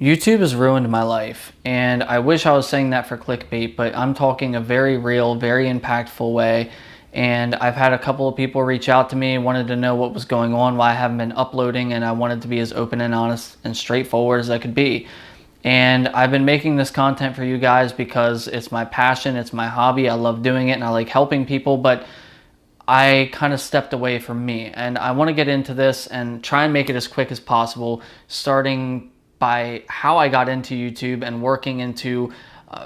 YouTube has ruined my life, and I wish I was saying that for clickbait, but I'm talking a very real, very impactful way. And I've had a couple of people reach out to me, wanted to know what was going on, why I haven't been uploading, and I wanted to be as open and honest and straightforward as I could be. And I've been making this content for you guys because it's my passion, it's my hobby, I love doing it, and I like helping people, but I kind of stepped away from me. And I want to get into this and try and make it as quick as possible, starting by how I got into YouTube and working into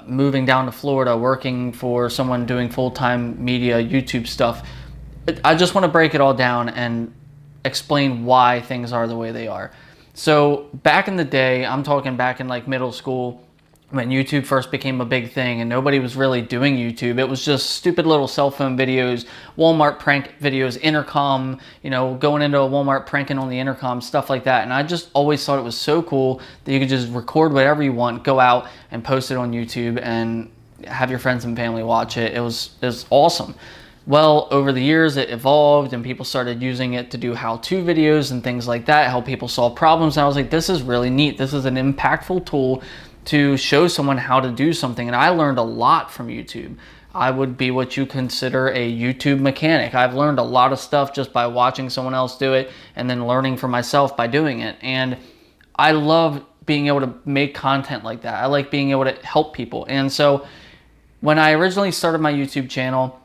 moving down to Florida, working for someone doing full-time media YouTube stuff. I just want to break it all down and explain why things are the way they are. So back in the day, I'm talking back in like middle school, when YouTube first became a big thing and nobody was really doing YouTube. It was just stupid little cell phone videos, Walmart prank videos, intercom, going into a Walmart pranking on the intercom, stuff like that. And I just always thought it was so cool that you could just record whatever you want, go out and post it on YouTube and have your friends and family watch it. It was awesome. Well, over the years it evolved and people started using it to do how-to videos and things like that, help people solve problems. And I was like, this is really neat. This is an impactful tool to show someone how to do something. And I learned a lot from YouTube. I would be what you consider a YouTube mechanic. I've learned a lot of stuff just by watching someone else do it and then learning for myself by doing it. And I love being able to make content like that. I like being able to help people. And so when I originally started my YouTube channel,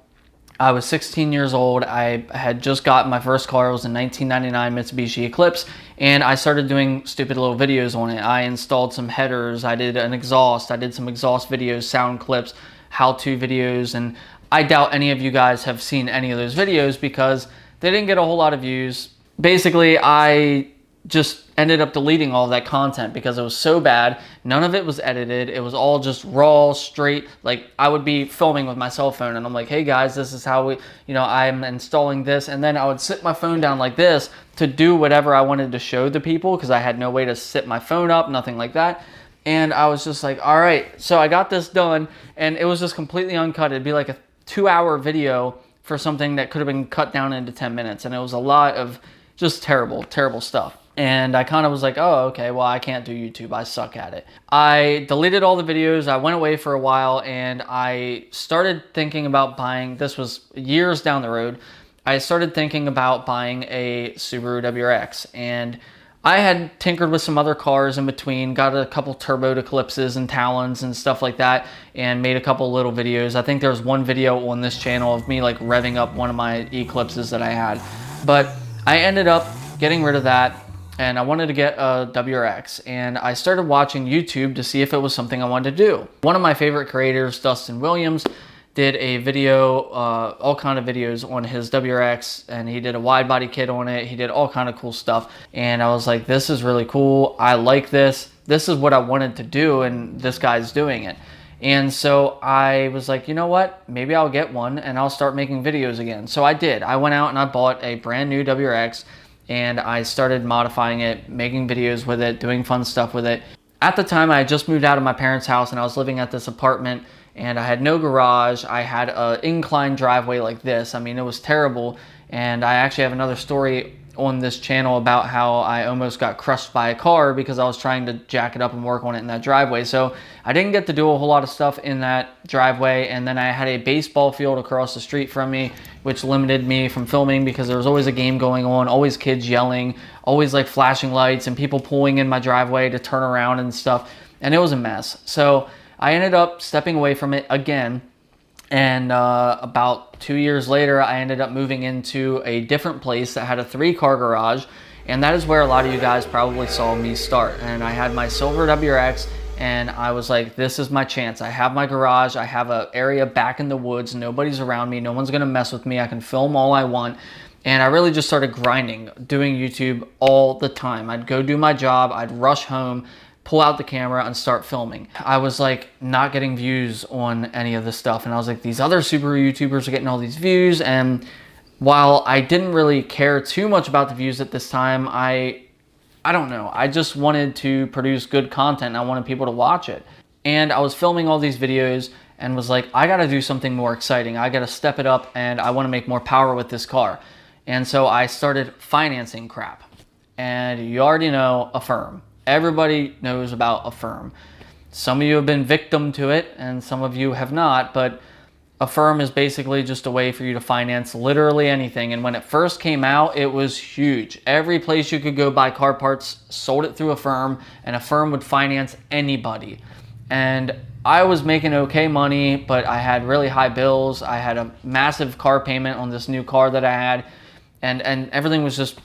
I was 16 years old. I had just gotten my first car. It was a 1999 Mitsubishi Eclipse, and I started doing stupid little videos on it. I installed some headers, I did an exhaust, I did some exhaust videos, sound clips, how-to videos, and I doubt any of you guys have seen any of those videos because they didn't get a whole lot of views. Basically, I just ended up deleting all of that content because it was so bad. None of it was edited. It was all just raw, straight. Like, I would be filming with my cell phone and I'm like, hey guys, this is how I'm installing this. And then I would sit my phone down like this to do whatever I wanted to show the people because I had no way to sit my phone up, nothing like that. And I was just like, all right, so I got this done and it was just completely uncut. It'd be like a 2-hour video for something that could have been cut down into 10 minutes. And it was a lot of just terrible, terrible stuff. And I kind of was like, oh, okay, well, I can't do YouTube. I suck at it. I deleted all the videos. I went away for a while and I started thinking about buying, this was years down the road, I started thinking about buying a Subaru WRX. And I had tinkered with some other cars in between, got a couple turbo Eclipses and Talons and stuff like that, and made a couple little videos. I think there was one video on this channel of me like revving up one of my Eclipses that I had. But I ended up getting rid of that. And I wanted to get a WRX, and I started watching YouTube to see if it was something I wanted to do. One of my favorite creators, Dustin Williams, did a video, all kind of videos on his WRX, and he did a wide body kit on it. He did all kind of cool stuff. And I was like, this is really cool. I like this. This is what I wanted to do, and this guy's doing it. And so I was like, you know what? Maybe I'll get one and I'll start making videos again. So I did. I went out and I bought a brand new WRX. And I started modifying it, making videos with it, doing fun stuff with it. At the time, I had just moved out of my parents' house and I was living at this apartment and I had no garage. I had an inclined driveway like this. I mean, it was terrible. And I actually have another story on this channel about how I almost got crushed by a car because I was trying to jack it up and work on it in that driveway. So I didn't get to do a whole lot of stuff in that driveway. And then I had a baseball field across the street from me, which limited me from filming because there was always a game going on, always kids yelling, always like flashing lights and people pulling in my driveway to turn around and stuff. And it was a mess. So I ended up stepping away from it again. And about 2 years later, I ended up moving into a different place that had a 3-car garage. And that is where a lot of you guys probably saw me start. And I had my silver WRX and I was like, this is my chance. I have my garage. I have an area back in the woods. Nobody's around me. No one's going to mess with me. I can film all I want. And I really just started grinding, doing YouTube all the time. I'd go do my job. I'd rush home, pull out the camera and start filming. I was like not getting views on any of this stuff. And I was like, these other Subaru YouTubers are getting all these views. And while I didn't really care too much about the views at this time, I don't know. I just wanted to produce good content. I wanted people to watch it. And I was filming all these videos and was like, I got to do something more exciting. I got to step it up and I want to make more power with this car. And so I started financing crap. And you already know, Affirm. Everybody knows about Affirm. Some of you have been victim to it and some of you have not, but Affirm is basically just a way for you to finance literally anything. And when it first came out, it was huge. Every place you could go buy car parts sold it through Affirm, and Affirm would finance anybody. And I was making okay money, but I had really high bills. I had a massive car payment on this new car that I had, and everything was just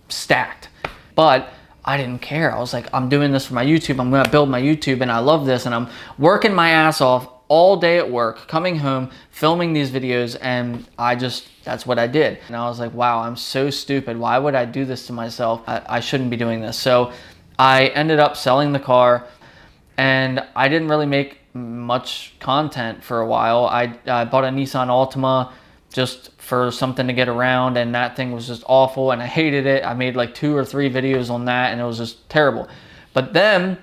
stacked. But I didn't care. I was like, I'm doing this for my YouTube. I'm gonna build my YouTube, and I love this, and I'm working my ass off all day at work, coming home, filming these videos, and that's what I did. And I was like, wow, I'm so stupid. Why would I do this to myself? I shouldn't be doing this. So I ended up selling the car, and I didn't really make much content for a while. I bought a Nissan Altima just for something to get around, and that thing was just awful, and I hated it. I made like 2 or 3 videos on that, and it was just terrible. But then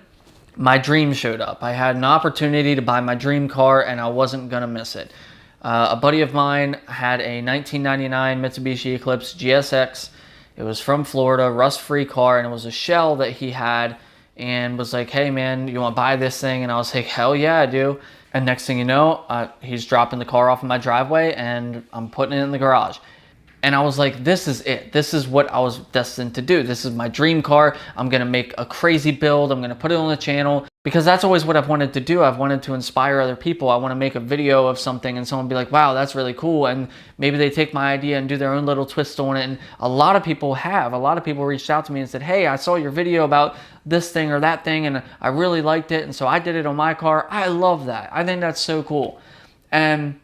my dream showed up. I had an opportunity to buy my dream car, and I wasn't gonna miss it. A buddy of mine had a 1999 Mitsubishi Eclipse GSX. It was from Florida, rust-free car, and it was a shell that he had, and was like, hey man, you wanna buy this thing? And I was like, hell yeah, I do. And next thing you know, he's dropping the car off in my driveway, and I'm putting it in the garage. And I was like, this is it. This is what I was destined to do. This is my dream car. I'm gonna make a crazy build. I'm gonna put it on the channel, because that's always what I've wanted to do. I've wanted to inspire other people. I wanna make a video of something and someone be like, wow, that's really cool. And maybe they take my idea and do their own little twist on it. And a lot of people have. A lot of people reached out to me and said, hey, I saw your video about this thing or that thing, and I really liked it. And so I did it on my car. I love that. I think that's so cool. And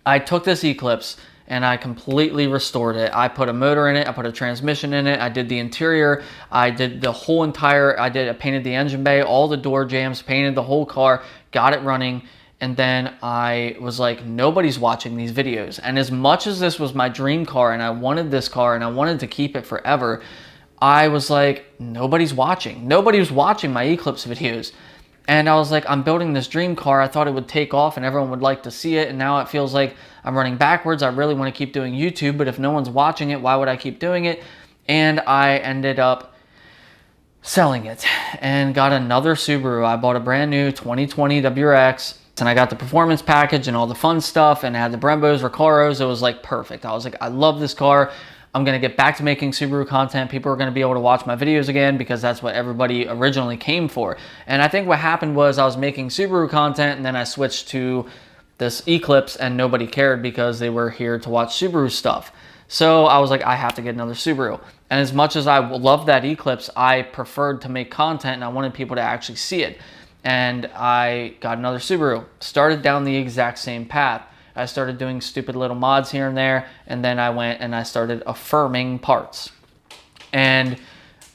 I took this Eclipse and I completely restored it. I put a motor in it, I put a transmission in it, I did the interior, I did the whole entire, I painted the engine bay, all the door jambs, painted the whole car, got it running, and then I was like, nobody's watching these videos. And as much as this was my dream car, and I wanted this car, and I wanted to keep it forever, I was like, nobody's watching. Nobody was watching my Eclipse videos. And I was like, I'm building this dream car. I thought it would take off and everyone would like to see it. And now it feels like I'm running backwards. I really want to keep doing YouTube, but if no one's watching it, why would I keep doing it? And I ended up selling it and got another Subaru. I bought a brand new 2020 WRX, and I got the performance package and all the fun stuff, and I had the Brembos, Recaros. It was like perfect. I was like, I love this car. I'm going to get back to making Subaru content. People are going to be able to watch my videos again, because that's what everybody originally came for. And I think what happened was I was making Subaru content, and then I switched to this Eclipse, and nobody cared because they were here to watch Subaru stuff. So I was like, I have to get another Subaru. And as much as I loved that Eclipse, I preferred to make content, and I wanted people to actually see it. And I got another Subaru. Started down the exact same path. I started doing stupid little mods here and there, and then I went and I started affirming parts. And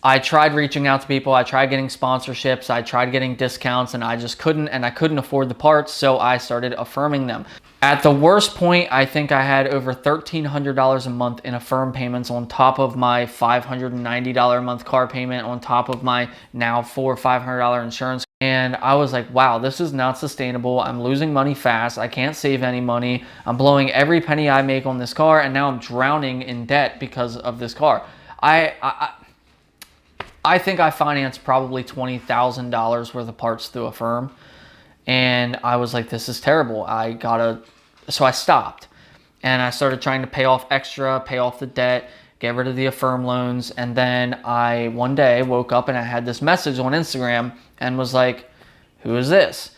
I tried reaching out to people, I tried getting sponsorships, I tried getting discounts, and I just couldn't, and I couldn't afford the parts, so I started affirming them. At the worst point, I think I had over $1,300 a month in Affirm payments, on top of my $590 a month car payment, on top of my now $400 or $500 insurance. And I was like, wow, this is not sustainable. I'm losing money fast. I can't save any money. I'm blowing every penny I make on this car, and now I'm drowning in debt because of this car. I think I financed probably $20,000 worth of parts through Affirm. And I was like, this is terrible. So I stopped. And I started trying to pay off extra, pay off the debt, get rid of the Affirm loans. And then I, one day, woke up and I had this message on Instagram and was like, who is this?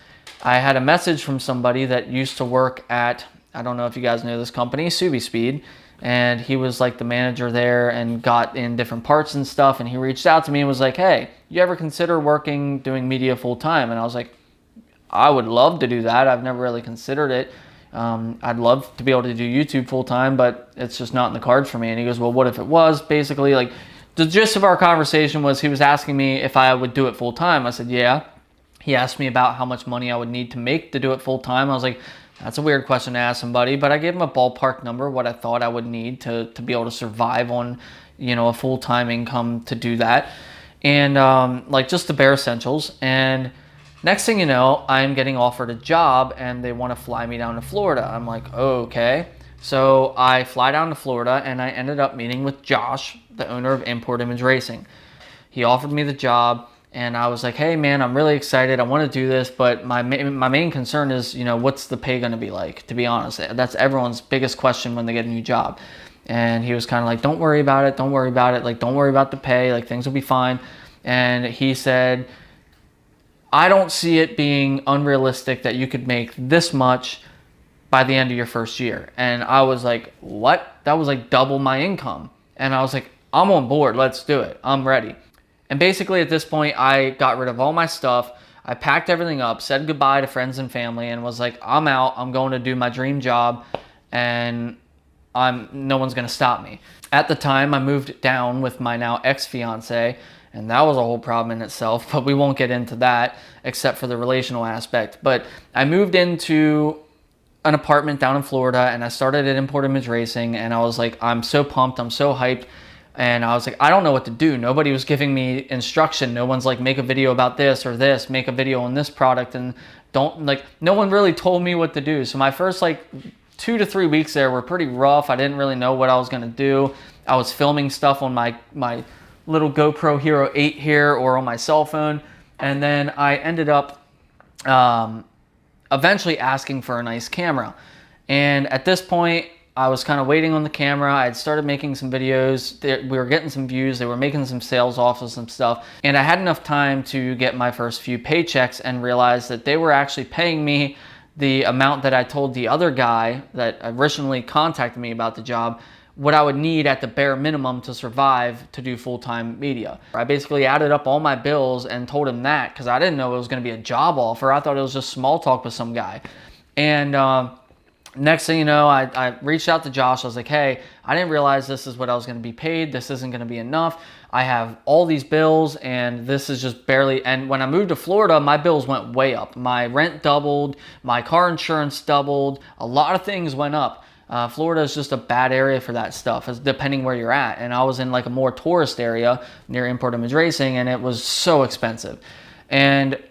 I had a message from somebody that used to work at, I don't know if you guys know this company, Speed. And he was like the manager there and got in different parts and stuff. And he reached out to me and was like, hey, you ever consider doing media full time? And I was like, I would love to do that. I've never really considered it. I'd love to be able to do YouTube full time, but it's just not in the cards for me. And he goes, well, what if it was? Basically, like, the gist of our conversation was he was asking me if I would do it full time. I said, yeah. He asked me about how much money I would need to make to do it full time. I was like, that's a weird question to ask somebody, but I gave him a ballpark number, what I thought I would need to be able to survive on, a full-time income to do that. And like just the bare essentials. And next thing you know, I'm getting offered a job and they want to fly me down to Florida. I'm like, oh, okay. So I fly down to Florida and I ended up meeting with Josh, the owner of Import Image Racing. He offered me the job. And I was like, hey man, I'm really excited. I want to do this, but my main concern is, you know, what's the pay going to be like, to be honest. That's everyone's biggest question when they get a new job. And he was kind of like, don't worry about it. Don't worry about it. Like, don't worry about the pay. Like, things will be fine. And he said, I don't see it being unrealistic that you could make this much by the end of your first year. And I was like, what? That was like double my income. And I was like, I'm on board. Let's do it. I'm ready. And basically at this point, I got rid of all my stuff. I packed everything up, said goodbye to friends and family, and was like, I'm out. I'm going to do my dream job, and no one's going to stop me. At the time, I moved down with my now ex-fiance, and that was a whole problem in itself, but we won't get into that except for the relational aspect. But I moved into an apartment down in Florida, and I started at Import Image Racing, and I was like, I'm so pumped, I'm so hyped. And I was like, I don't know what to do. Nobody was giving me instruction. No one's like, make a video about this or this, make a video on this product, and no one really told me what to do. So my first like 2 to 3 weeks there were pretty rough. I didn't really know what I was gonna do. I was filming stuff on my little GoPro Hero 8 here or on my cell phone. And then I ended up eventually asking for a nice camera. And at this point, I was kind of waiting on the camera. I had started making some videos. We were getting some views. They were making some sales off of some stuff. And I had enough time to get my first few paychecks and realized that they were actually paying me the amount that I told the other guy that originally contacted me about the job, what I would need at the bare minimum to survive to do full-time media. I basically added up all my bills and told him that because I didn't know it was going to be a job offer. I thought it was just small talk with some guy. And next thing you know, I reached out to Josh. I was like, hey, I didn't realize this is what I was going to be paid. This isn't going to be enough. I have all these bills and this is just barely. And when I moved to Florida, my bills went way up. My rent doubled. My car insurance doubled. A lot of things went up. Florida is just a bad area for that stuff, depending where you're at. And I was in like a more tourist area near Import Image Racing, and it was so expensive. And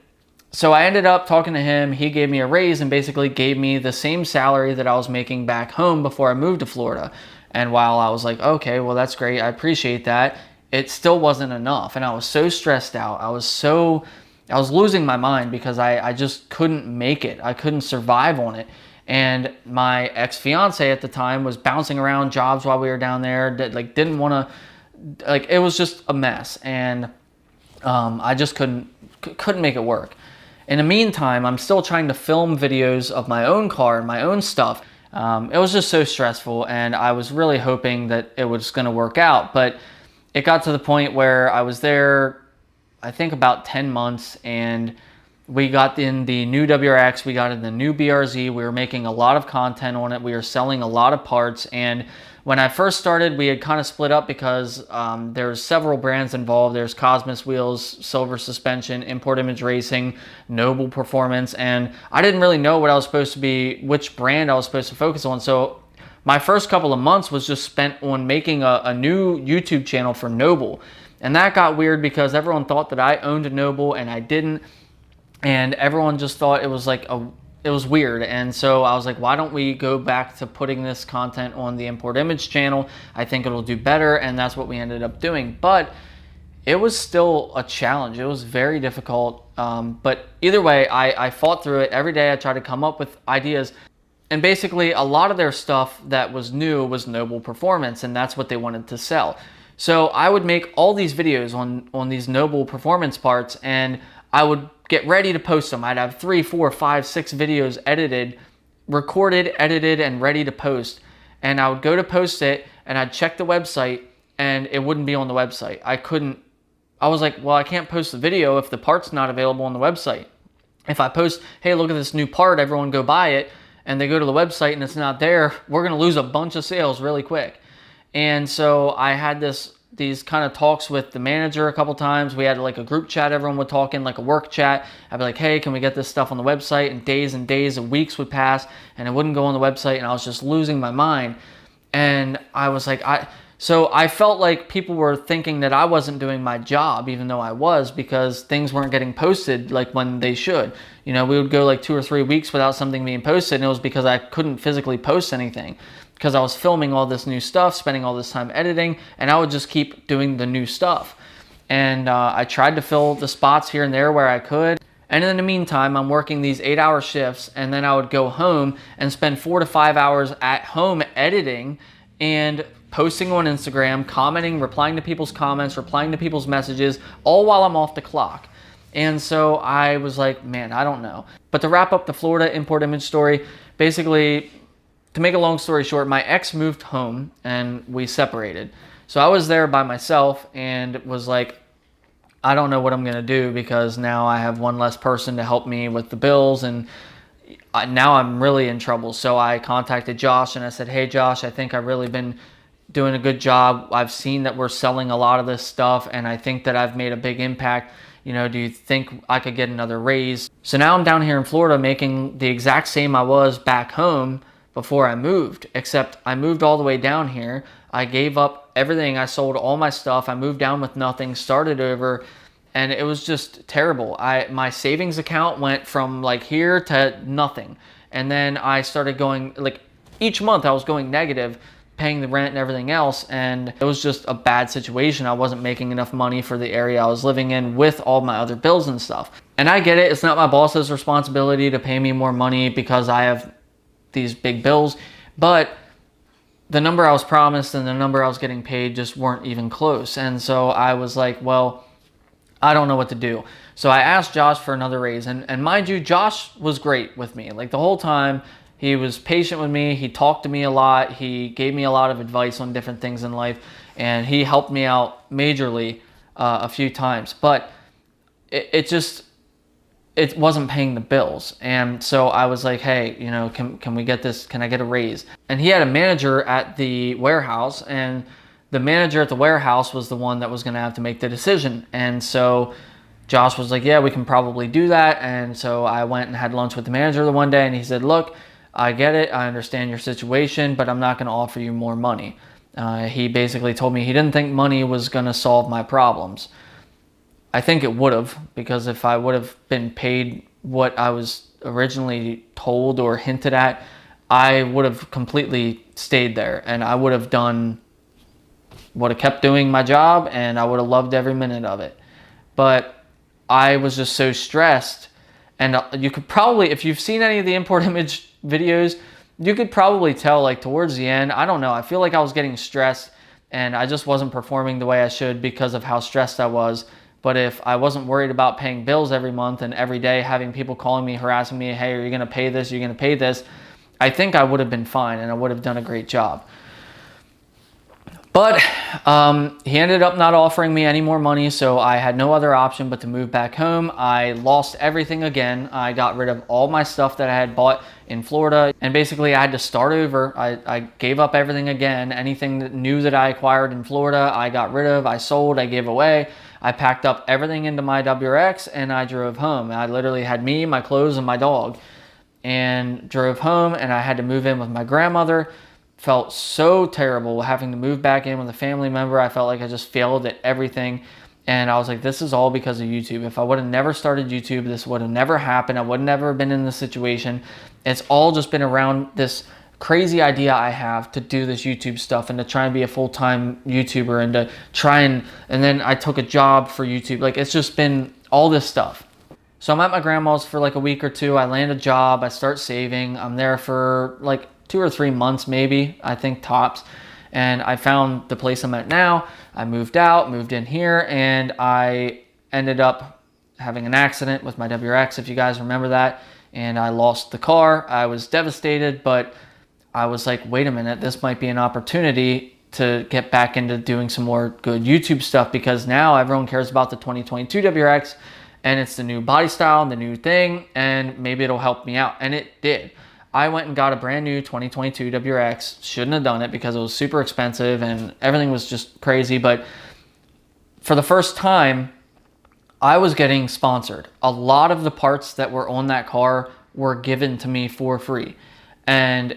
so I ended up talking to him. He gave me a raise and basically gave me the same salary that I was making back home before I moved to Florida. And while I was like, okay, well, that's great, I appreciate that, it still wasn't enough. And I was so stressed out. I was losing my mind because I just couldn't make it. I couldn't survive on it. And my ex-fiance at the time was bouncing around jobs while we were down there, didn't want to, it was just a mess. And I just couldn't make it work. In the meantime, I'm still trying to film videos of my own car and my own stuff. It was just so stressful, and I was really hoping that it was going to work out. But it got to the point where I was there, I think about 10 months, and we got in the new WRX, we got in the new BRZ, we were making a lot of content on it, we were selling a lot of parts, and when I first started, we had kind of split up because there's several brands involved. There's Cosmos Wheels, Silver Suspension, Import Image Racing, Noble Performance, and I didn't really know what I was supposed to be, which brand I was supposed to focus on. So my first couple of months was just spent on making a new YouTube channel for Noble. And that got weird because everyone thought that I owned a Noble and I didn't. And everyone just thought it was it was weird. And so I was like, why don't we go back to putting this content on the Import Image channel? I think it'll do better. And that's what we ended up doing. But it was still a challenge. It was very difficult. But either way, I fought through it. Every day I tried to come up with ideas. And basically a lot of their stuff that was new was Noble Performance, and that's what they wanted to sell. So I would make all these videos on these Noble Performance parts, and I would get ready to post them. I'd have 3, 4, 5, 6 videos edited, recorded, edited, and ready to post. And I would go to post it, and I'd check the website, and it wouldn't be on the website. I was like, well, I can't post the video if the part's not available on the website. If I post, hey, look at this new part, everyone go buy it, and they go to the website and it's not there, we're gonna lose a bunch of sales really quick. And so I had these kind of talks with the manager a couple times. We had like a group chat, everyone would talk in, like a work chat. I'd be like, hey, can we get this stuff on the website? And days and weeks would pass and it wouldn't go on the website, and I was just losing my mind. And I was like, so I felt like people were thinking that I wasn't doing my job, even though I was, because things weren't getting posted like when they should. You know, we would go like 2 or 3 weeks without something being posted, and it was because I couldn't physically post anything, because I was filming all this new stuff, spending all this time editing, and I would just keep doing the new stuff. And I tried to fill the spots here and there where I could. And in the meantime, I'm working these 8-hour shifts, and then I would go home and spend 4 to 5 hours at home editing and posting on Instagram, commenting, replying to people's comments, replying to people's messages, all while I'm off the clock. And so I was like, man, I don't know. But to wrap up the Florida import image story, basically, to make a long story short, my ex moved home and we separated. So I was there by myself and was like, I don't know what I'm going to do, because now I have one less person to help me with the bills, and now I'm really in trouble. So I contacted Josh and I said, hey Josh, I think I've really been doing a good job. I've seen that we're selling a lot of this stuff, and I think that I've made a big impact. You know, do you think I could get another raise? So now I'm down here in Florida making the exact same I was back home before I moved, except I moved all the way down here. I gave up everything. I sold all my stuff. I moved down with nothing, started over, and it was just terrible. My savings account went from like here to nothing. And then I started going, like each month I was going negative, paying the rent and everything else, and it was just a bad situation. I wasn't making enough money for the area I was living in with all my other bills and stuff. And I get it, it's not my boss's responsibility to pay me more money because I have these big bills, but the number I was promised and the number I was getting paid just weren't even close. And so I was like, well, I don't know what to do. So I asked Josh for another raise, and mind you, Josh was great with me. Like the whole time, he was patient with me. He talked to me a lot. He gave me a lot of advice on different things in life, and he helped me out majorly a few times. But it wasn't paying the bills. And so I was like, hey, you know, can we get this? Can I get a raise? And he had a manager at the warehouse, and the manager at the warehouse was the one that was going to have to make the decision. And so Josh was like, yeah, we can probably do that. And so I went and had lunch with the manager the one day, and he said, look, I get it. I understand your situation, but I'm not going to offer you more money. He basically told me he didn't think money was going to solve my problems. I think it would have, because if I would have been paid what I was originally told or hinted at, I would have completely stayed there, and I would have kept doing my job, and I would have loved every minute of it. But I was just so stressed, and you could probably, if you've seen any of the import image videos, you could probably tell, like towards the end, I don't know, I feel like I was getting stressed and I just wasn't performing the way I should because of how stressed I was. But if I wasn't worried about paying bills every month and every day having people calling me, harassing me, hey, are you going to pay this? Are you going to pay this? I think I would have been fine and I would have done a great job. But he ended up not offering me any more money, so I had no other option but to move back home. I lost everything again. I got rid of all my stuff that I had bought in Florida, and basically I had to start over. I gave up everything again. Anything new that I acquired in Florida, I got rid of, I sold, I gave away. I packed up everything into my WRX and I drove home. I literally had me, my clothes, and my dog, and drove home, and I had to move in with my grandmother. Felt so terrible having to move back in with a family member. I felt like I just failed at everything. And I was like, this is all because of YouTube. If I would have never started YouTube, this would have never happened. I would have never been in this situation. It's all just been around this crazy idea I have to do this YouTube stuff and to try and be a full-time YouTuber and to try and then I took a job for YouTube. Like, it's just been all this stuff. So I'm at my grandma's for like a week or two. I land a job. I start saving. I'm there for like 2 or 3 months, maybe, I think tops. And I found the place I'm at now. I moved out, moved in here, and I ended up having an accident with my WRX, if you guys remember that. And I lost the car. I was devastated, but I was like, wait a minute, this might be an opportunity to get back into doing some more good YouTube stuff, because now everyone cares about the 2022 WRX, and it's the new body style and the new thing, and maybe it'll help me out. And it did. I went and got a brand new 2022 WRX. Shouldn't have done it because it was super expensive and everything was just crazy. But for the first time, I was getting sponsored. A lot of the parts that were on that car were given to me for free. And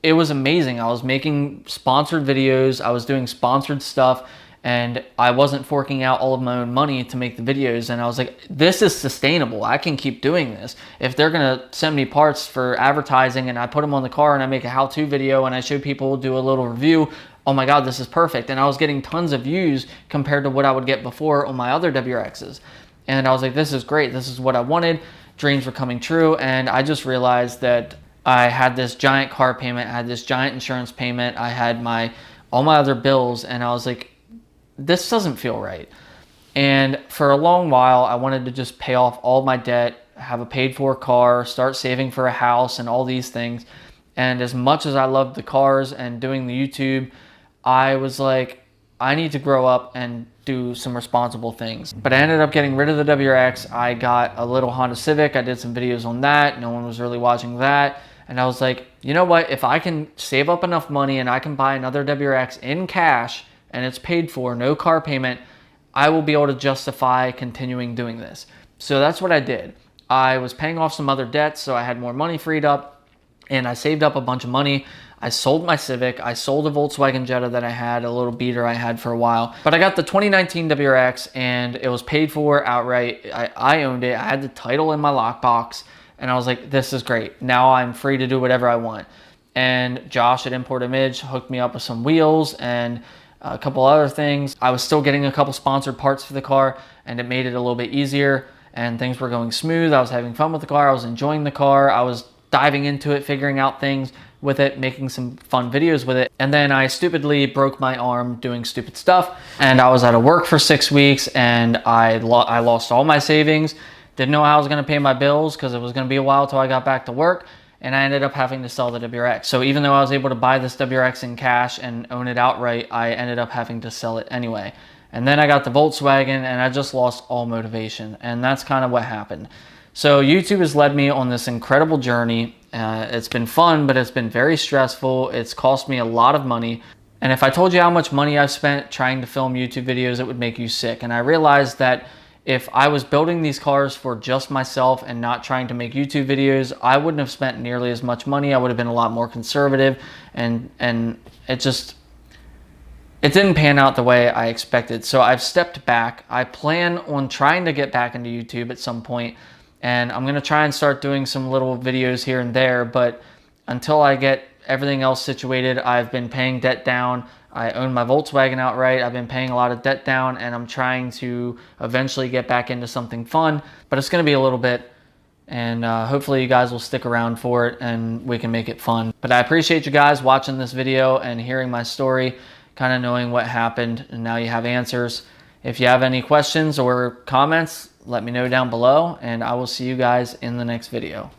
it was amazing. I was making sponsored videos. I was doing sponsored stuff. And I wasn't forking out all of my own money to make the videos. And I was like, this is sustainable. I can keep doing this. If they're going to send me parts for advertising and I put them on the car and I make a how-to video and I show people, do a little review, oh my God, this is perfect. And I was getting tons of views compared to what I would get before on my other WRXs. And I was like, this is great. This is what I wanted. Dreams were coming true. And I just realized that I had this giant car payment, I had this giant insurance payment, I had all my other bills, and I was like, this doesn't feel right. And for a long while, I wanted to just pay off all my debt, have a paid for car, start saving for a house and all these things. And as much as I loved the cars and doing the YouTube, I was like, I need to grow up and do some responsible things. But I ended up getting rid of the WRX. I got a little Honda Civic. I did some videos on that. No one was really watching that. And I was like, you know what? If I can save up enough money and I can buy another WRX in cash and it's paid for, no car payment, I will be able to justify continuing doing this. So that's what I did. I was paying off some other debts, so I had more money freed up, and I saved up a bunch of money. I sold my Civic. I sold a Volkswagen Jetta that I had, a little beater I had for a while. But I got the 2019 WRX, and it was paid for outright. I owned it. I had the title in my lockbox, and I was like, this is great. Now I'm free to do whatever I want. And Josh at Import Image hooked me up with some wheels and a couple other things. I was still getting a couple sponsored parts for the car, and it made it a little bit easier, and things were going smooth. I was having fun with the car. I was enjoying the car. I was diving into it, figuring out things with it, making some fun videos with it. And then I stupidly broke my arm doing stupid stuff, and I was out of work for 6 weeks, and I lost all my savings. Didn't know how I was gonna pay my bills because it was gonna be a while till I got back to work. And I ended up having to sell the WRX. So even though I was able to buy this WRX in cash and own it outright, I ended up having to sell it anyway. And then I got the Volkswagen, and I just lost all motivation. And that's kind of what happened. So YouTube has led me on this incredible journey. It's been fun, but it's been very stressful. It's cost me a lot of money. And if I told you how much money I've spent trying to film YouTube videos, it would make you sick. And I realized that if I was building these cars for just myself and not trying to make YouTube videos, I wouldn't have spent nearly as much money. I would have been a lot more conservative, and it didn't pan out the way I expected. So I've stepped back. I plan on trying to get back into YouTube at some point, and I'm gonna try and start doing some little videos here and there, but until I get everything else situated, I've been paying debt down. I own my Volkswagen outright. I've been paying a lot of debt down, and I'm trying to eventually get back into something fun, but it's going to be a little bit, and hopefully you guys will stick around for it and we can make it fun. But I appreciate you guys watching this video and hearing my story, kind of knowing what happened, and now you have answers. If you have any questions or comments, let me know down below, and I will see you guys in the next video.